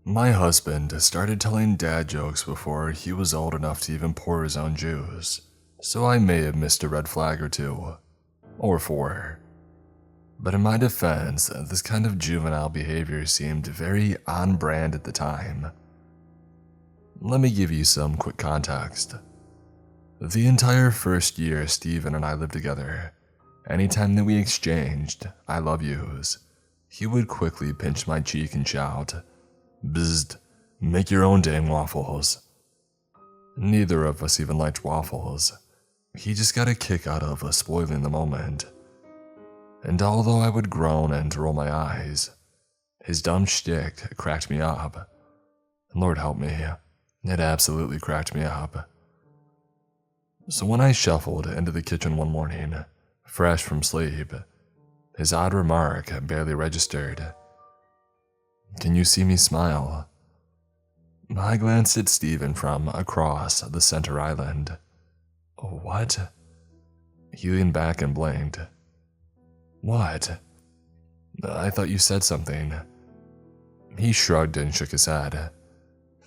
My husband started telling dad jokes before he was old enough to even pour his own juice, so I may have missed a red flag or two, or four. But in my defense, this kind of juvenile behavior seemed very on brand at the time. Let me give you some quick context. The entire first year Steven and I lived together, anytime that we exchanged I love yous, he would quickly pinch my cheek and shout, "Bzzzt, make your own dang waffles." Neither of us even liked waffles. He just got a kick out of us spoiling the moment. And although I would groan and roll my eyes, his dumb shtick cracked me up. Lord help me, it absolutely cracked me up. So when I shuffled into the kitchen one morning, fresh from sleep, his odd remark barely registered. "Can you see me smile?" I glanced at Steven from across the center island. "What?" He leaned back and blinked. "What?" "I thought you said something." He shrugged and shook his head.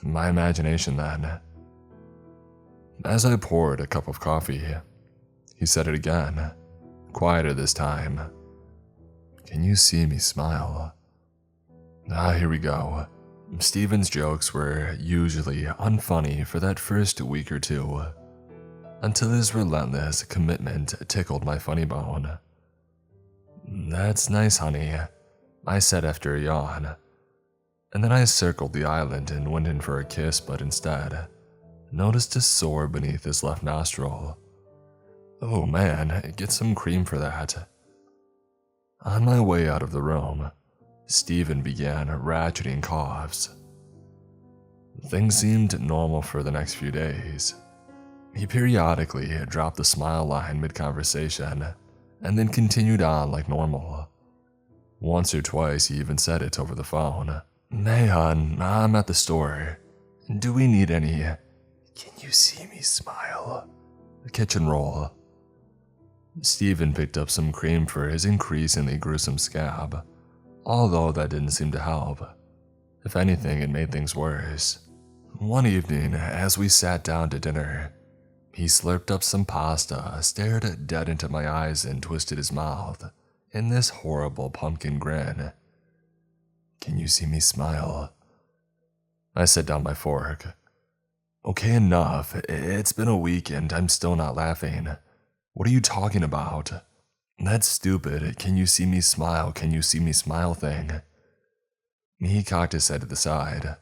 "My imagination then." As I poured a cup of coffee, he said it again, quieter this time. "Can you see me smile?" Here we go. Steven's jokes were usually unfunny for that first week or two, until his relentless commitment tickled my funny bone. "That's nice, honey," I said after a yawn. And then I circled the island and went in for a kiss, but instead noticed a sore beneath his left nostril. "Oh man, get some cream for that." On my way out of the room, Steven began ratcheting coughs. Things seemed normal for the next few days. He periodically dropped the smile line mid-conversation, and then continued on like normal. Once or twice he even said it over the phone. "Hey hon, I'm at the store. Do we need any, can you see me smile, kitchen roll?" Steven picked up some cream for his increasingly gruesome scab, although that didn't seem to help. If anything, it made things worse. One evening, as we sat down to dinner, he slurped up some pasta, stared dead into my eyes, and twisted his mouth in this horrible pumpkin grin. "Can you see me smile?" I set down my fork. "Okay, enough. It's been a week and I'm still not laughing. What are you talking about? That stupid, can you see me smile, can you see me smile thing." He cocked his head to the side.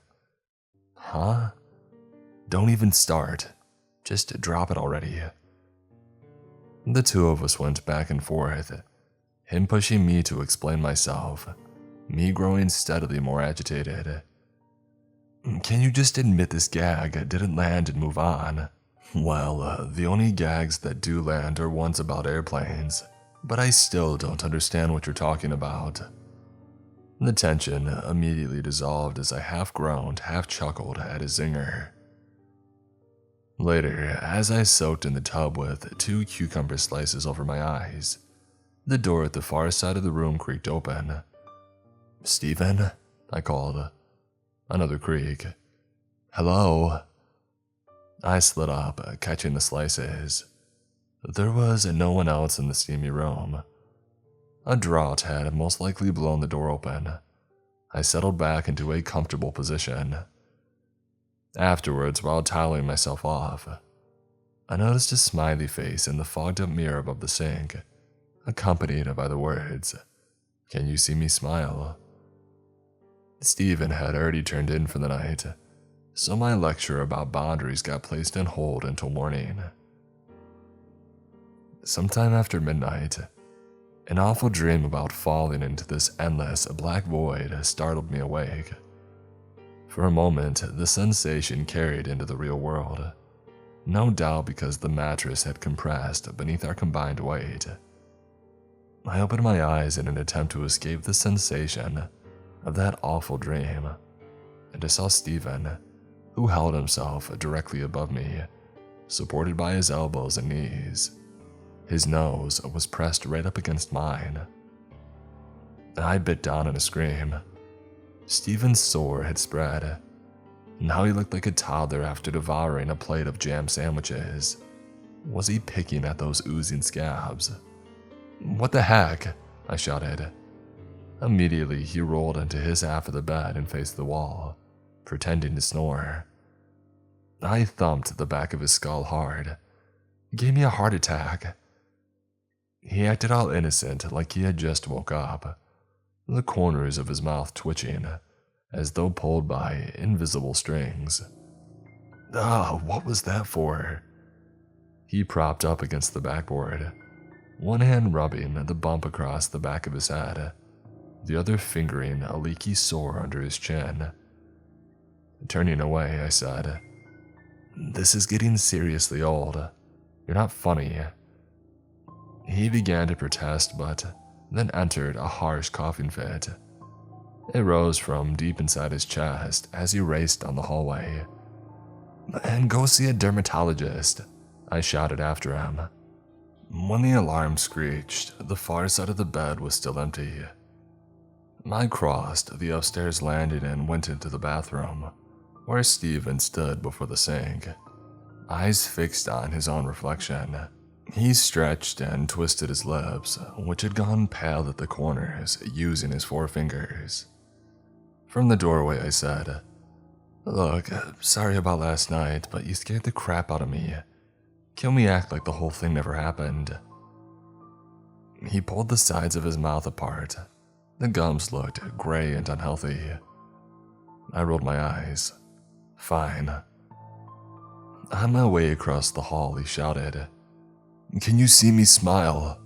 "Huh? Don't even start. Just drop it already." The two of us went back and forth, him pushing me to explain myself, me growing steadily more agitated. "Can you just admit this gag didn't land and move on?" "Well, the only gags that do land are ones about airplanes, but I still don't understand what you're talking about." The tension immediately dissolved as I half groaned, half chuckled at his zinger. Later, as I soaked in the tub with 2 cucumber slices over my eyes, the door at the far side of the room creaked open. "Steven?" I called. Another creak. "Hello?" I slid up, catching the slices. There was no one else in the steamy room. A draught had most likely blown the door open. I settled back into a comfortable position. Afterwards, while toweling myself off, I noticed a smiley face in the fogged-up mirror above the sink, accompanied by the words, "Can you see me smile?" Steven had already turned in for the night, so my lecture about boundaries got placed on hold until morning. Sometime after midnight, an awful dream about falling into this endless black void startled me awake. For a moment, the sensation carried into the real world, no doubt because the mattress had compressed beneath our combined weight. I opened my eyes in an attempt to escape the sensation of that awful dream, and I saw Steven, who held himself directly above me, supported by his elbows and knees. His nose was pressed right up against mine. I bit down in a scream. Steven's sore had spread. Now he looked like a toddler after devouring a plate of jam sandwiches. Was he picking at those oozing scabs? "What the heck?" I shouted. Immediately, he rolled into his half of the bed and faced the wall, pretending to snore. I thumped the back of his skull hard. He gave me a heart attack. He acted all innocent, like he had just woke up, the corners of his mouth twitching, as though pulled by invisible strings. What was that for? He propped up against the backboard, one hand rubbing the bump across the back of his head, the other fingering a leaky sore under his chin. Turning away, I said, "This is getting seriously old. You're not funny." He began to protest, but then entered a harsh coughing fit. It rose from deep inside his chest as he raced down the hallway. "And go see a dermatologist," I shouted after him. When the alarm screeched, the far side of the bed was still empty. I crossed the upstairs landing and went into the bathroom, where Steven stood before the sink, eyes fixed on his own reflection. He stretched and twisted his lips, which had gone pale at the corners, using his forefingers. From the doorway, I said, "Look, sorry about last night, but you scared the crap out of me. Can we act like the whole thing never happened?" He pulled the sides of his mouth apart. The gums looked gray and unhealthy. I rolled my eyes. "Fine." On my way across the hall, he shouted, "Can you see me smile?"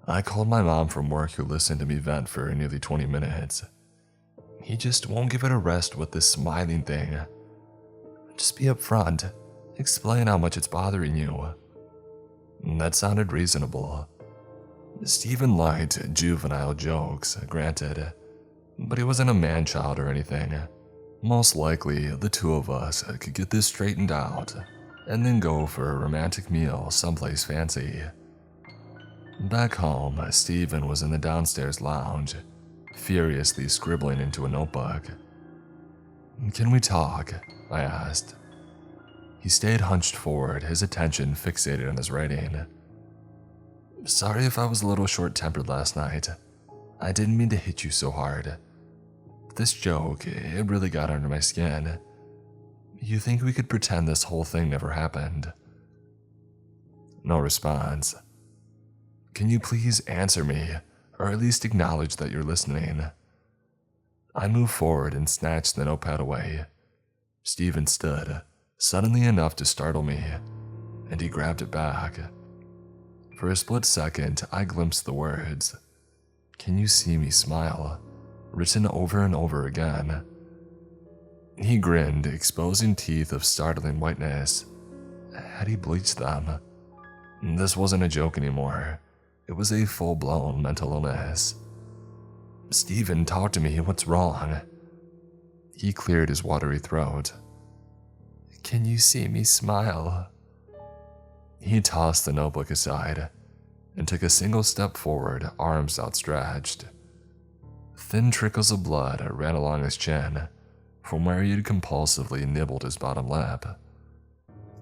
I called my mom from work, who listened to me vent for nearly 20 minutes. He just won't give it a rest with this smiling thing. Just be upfront. Explain how much it's bothering you. That sounded reasonable. Steven liked juvenile jokes, granted, but he wasn't a man-child or anything. Most likely, the two of us could get this straightened out and then go for a romantic meal someplace fancy. Back home, Steven was in the downstairs lounge, furiously scribbling into a notebook. "Can we talk?" I asked. He stayed hunched forward, his attention fixated on his writing. "Sorry if I was a little short-tempered last night. I didn't mean to hit you so hard. This joke, it really got under my skin. You think we could pretend this whole thing never happened?" No response. "Can you please answer me, or at least acknowledge that you're listening?" I moved forward and snatched the notepad away. Steven stood, suddenly enough to startle me, and he grabbed it back. For a split second, I glimpsed the words, "Can you see me smile?" written over and over again. He grinned, exposing teeth of startling whiteness. Had he bleached them? This wasn't a joke anymore. It was a full-blown mental illness. "Steven, talk to me. What's wrong?" He cleared his watery throat. "Can you see me smile?" He tossed the notebook aside and took a single step forward, arms outstretched. Thin trickles of blood ran along his chin from where he had compulsively nibbled his bottom lip.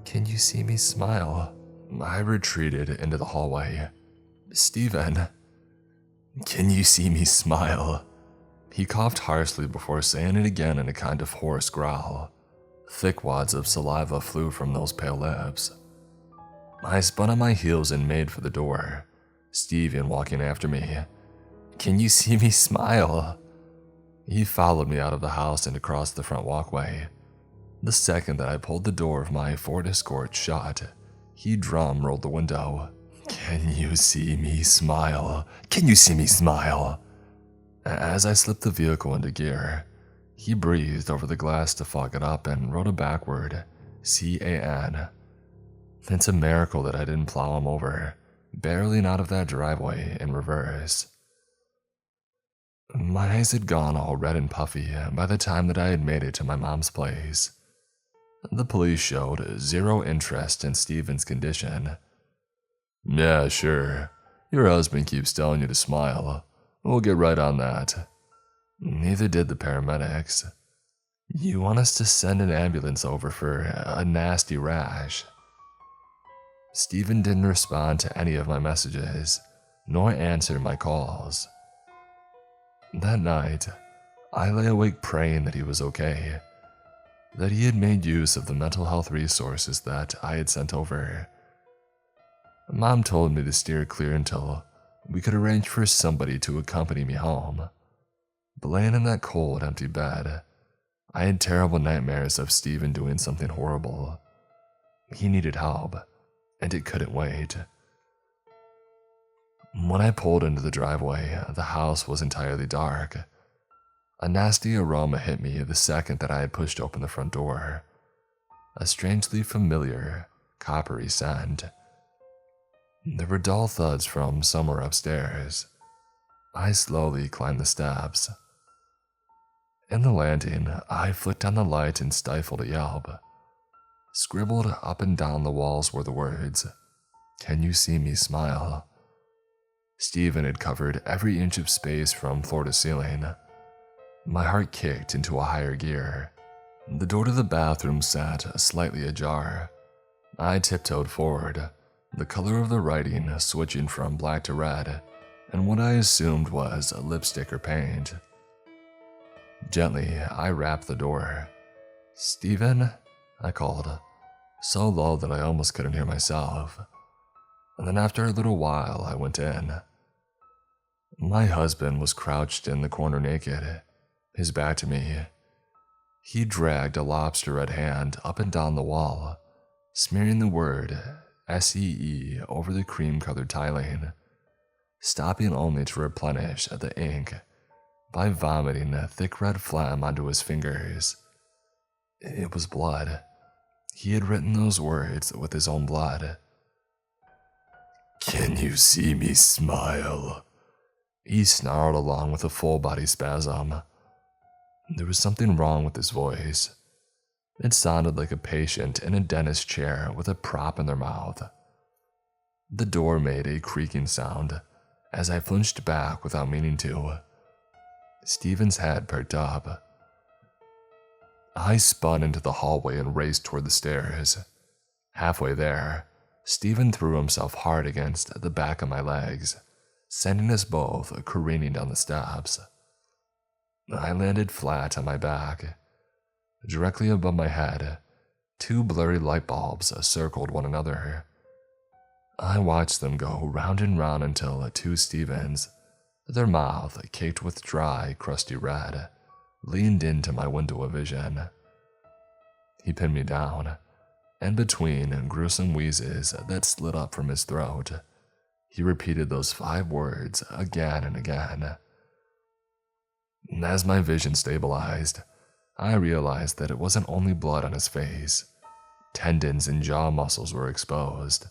"Can you see me smile?" I retreated into the hallway. "Steven, can you see me smile?" He coughed harshly before saying it again in a kind of hoarse growl. Thick wads of saliva flew from those pale lips. I spun on my heels and made for the door, Steven walking after me. "Can you see me smile?" He followed me out of the house and across the front walkway. The second that I pulled the door of my Ford Escort shut, he drum-rolled the window. "Can you see me smile? Can you see me smile?" As I slipped the vehicle into gear, he breathed over the glass to fog it up and wrote a backward C-A-N. It's a miracle that I didn't plow him over, barreling out of that driveway in reverse. My eyes had gone all red and puffy by the time that I had made it to my mom's place. The police showed zero interest in Steven's condition. "Yeah, sure. Your husband keeps telling you to smile. We'll get right on that." Neither did the paramedics. You want us to send an ambulance over for a nasty rash? Stephen didn't respond to any of my messages, nor answer my calls. That night, I lay awake praying that he was okay, that he had made use of the mental health resources that I had sent over. Mom told me to steer clear until we could arrange for somebody to accompany me home. But laying in that cold, empty bed, I had terrible nightmares of Stephen doing something horrible. He needed help, and it couldn't wait. When I pulled into the driveway, the house was entirely dark. A nasty aroma hit me the second that I had pushed open the front door. A strangely familiar, coppery scent. There were dull thuds from somewhere upstairs. I slowly climbed the steps. In the landing, I flicked on the light and stifled a yelp. Scribbled up and down the walls were the words, "Can you see me smile?" Stephen had covered every inch of space from floor to ceiling. My heart kicked into a higher gear. The door to the bathroom sat slightly ajar. I tiptoed forward, the color of the writing switching from black to red, and what I assumed was lipstick or paint. Gently, I rapped the door. "Stephen?" I called, so low that I almost couldn't hear myself. And then after a little while, I went in. My husband was crouched in the corner naked, his back to me. He dragged a lobster-red hand up and down the wall, smearing the word SEE over the cream-colored tiling, stopping only to replenish the ink by vomiting a thick red phlegm onto his fingers. It was blood. He had written those words with his own blood. "Can you see me smile?" He snarled along with a full-body spasm. There was something wrong with his voice. It sounded like a patient in a dentist chair with a prop in their mouth. The door made a creaking sound as I flinched back without meaning to. Stephen's head perked up. I spun into the hallway and raced toward the stairs. Halfway there, Stephen threw himself hard against the back of my legs, sending us both careening down the steps. I landed flat on my back. Directly above my head, two blurry light bulbs circled one another. I watched them go round and round until two Stephens, their mouth caked with dry, crusty red, leaned into my window of vision. He pinned me down, and between gruesome wheezes that slid up from his throat, he repeated those 5 words again and again. As my vision stabilized, I realized that it wasn't only blood on his face. Tendons and jaw muscles were exposed,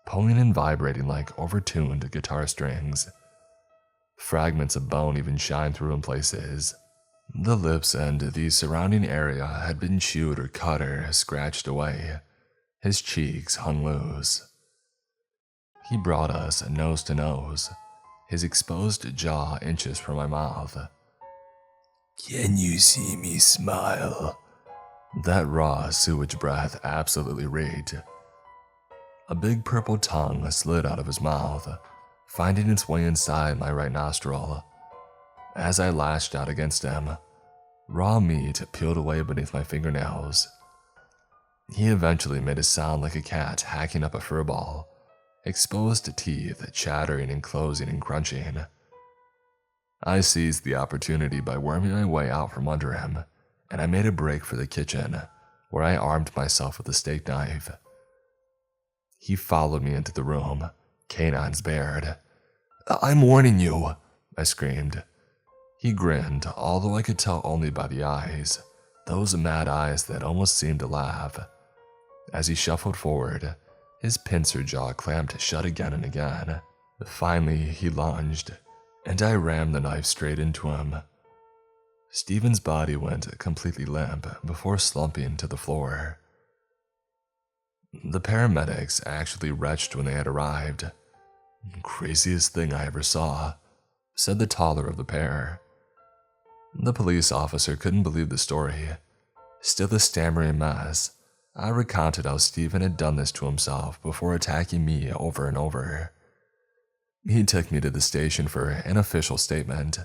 pulling and vibrating like overtuned guitar strings. Fragments of bone even shined through in places. The lips and the surrounding area had been chewed or cut or scratched away. His cheeks hung loose. He brought us nose to nose, his exposed jaw inches from my mouth. "Can you see me smile?" That raw sewage breath absolutely reeked. A big purple tongue slid out of his mouth, finding its way inside my right nostril. As I lashed out against him, raw meat peeled away beneath my fingernails. He eventually made a sound like a cat hacking up a fur ball, exposed teeth chattering and closing and crunching. I seized the opportunity by worming my way out from under him, and I made a break for the kitchen, where I armed myself with a steak knife. He followed me into the room, canines bared. "I'm warning you," I screamed. He grinned, although I could tell only by the eyes, those mad eyes that almost seemed to laugh. As he shuffled forward, his pincer jaw clamped shut again and again. Finally, he lunged, and I rammed the knife straight into him. Stephen's body went completely limp before slumping to the floor. The paramedics actually retched when they had arrived. "Craziest thing I ever saw," said the taller of the pair. The police officer couldn't believe the story. Still a stammering mess, I recounted how Stephen had done this to himself before attacking me over and over. He took me to the station for an official statement,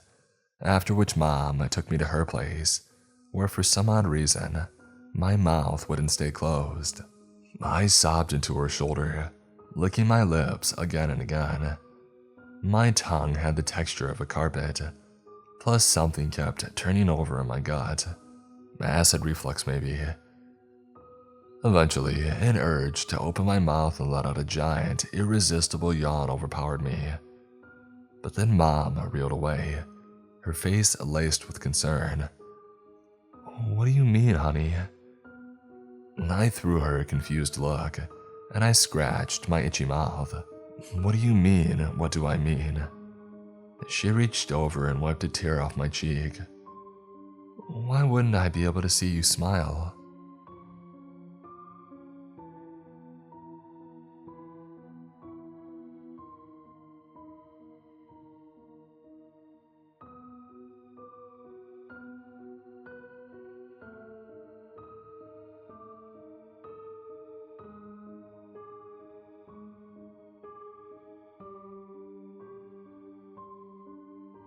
after which Mom took me to her place, where for some odd reason, my mouth wouldn't stay closed. I sobbed into her shoulder, licking my lips again and again. My tongue had the texture of a carpet, plus something kept turning over in my gut. Acid reflux, maybe. Eventually, an urge to open my mouth and let out a giant, irresistible yawn overpowered me. But then Mom reeled away, her face laced with concern. "What do you mean, honey?" I threw her a confused look, and I scratched my itchy mouth. "What do you mean? What do I mean?" She reached over and wiped a tear off my cheek. "Why wouldn't I be able to see you smile?"